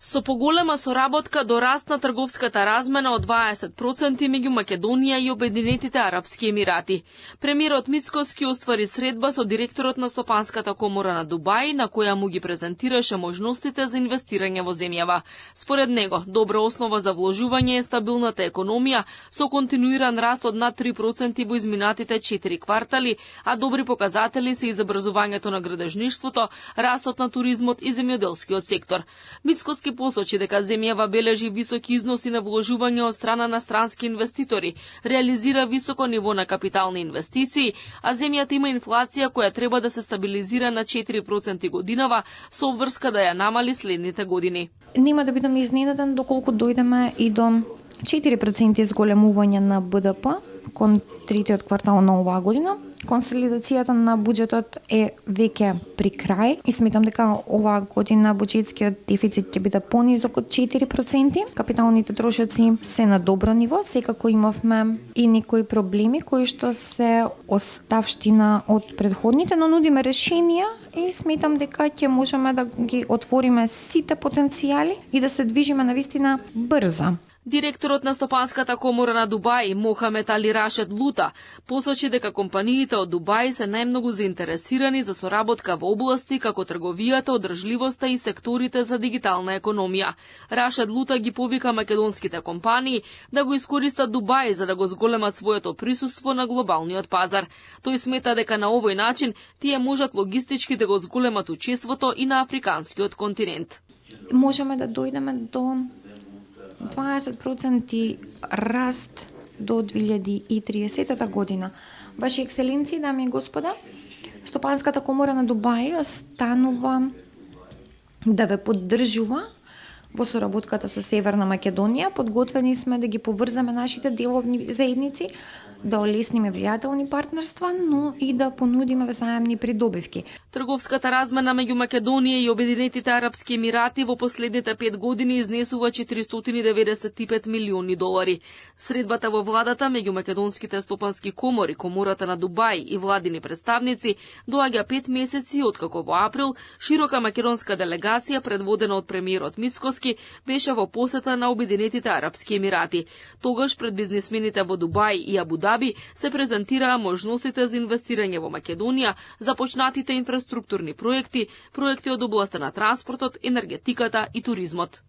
Со поголема соработка до раст на трговската размена од 20% меѓу Македонија и Обединетите Арапски Емирати. Премиерот Мицкоски оствари средба со директорот на Стопанската комора на Дубај, на која му ги презентираше можностите за инвестирање во земјава. Според него, добра основа за вложување е стабилната економија со континуиран раст од над 3% во изминатите 4 квартали, а добри показатели се и забрзувањето на градежништвото, растот на туризмот и земјоделскиот сектор. Мицкоски посочи дека земјава бележи високи износи на вложување од страна на странски инвеститори, реализира високо ниво на капитални инвестиции, а земјата има инфлација која треба да се стабилизира на 4% годинава со обврска да ја намали следните години. Нема да бидам изненаден доколку дојдеме и до 4% изголемување на БДП кон третиот квартал на оваа година. Консолидацијата на буџетот е веќе при крај и сметам дека оваа година буџетскиот дефицит ќе биде понизок од 4%. Капиталните трошоци се на добро ниво, секако имавме и некои проблеми кои што се оставштина од предходните, но нудиме решенија и сметам дека ќе можеме да ги отвориме сите потенцијали и да се движиме навистина брзо. Директорот на Стопанската комора на Дубај, Мохамед Али Рашед Лута, посочи дека компаниите од Дубај се најмногу заинтересирани за соработка во области како трговијата, одржливоста и секторите за дигитална економија. Рашед Лута ги повика македонските компании да го искористат Дубај за да го зголемат своето присуство на глобалниот пазар. Тој смета дека на овој начин тие можат логистички да го зголемат учеството и на африканскиот континент. Можеме да дојдеме до 20% раст до 2030 година. Ваши екселенции, дами и господа, Стопанската комора на Дубај останува да ве поддржува во соработката со Северна Македонија. Подготвени сме да ги поврзаме нашите деловни заедници, да олесниме влијателни партнерства, но и да понудиме взаемни придобивки. Трговската размена меѓу Македонија и Обединетите Арапски Емирати во последните 5 години изнесува 495 милиони долари. Средбата во владата меѓу македонските стопански комори, Комората на Дубај и владини представници доаѓа 5 месеци откако во април широка македонска делегација предводена од премиерот Мицкоски беше во посета на Обединетите Арапски Емирати. Тогаш пред бизнисмените во Дубај и Абу Даби се презентираа можностите за инвестирање во Македонија, започнатите инфраструктурни проекти од областа на транспортот, енергетиката и туризмот.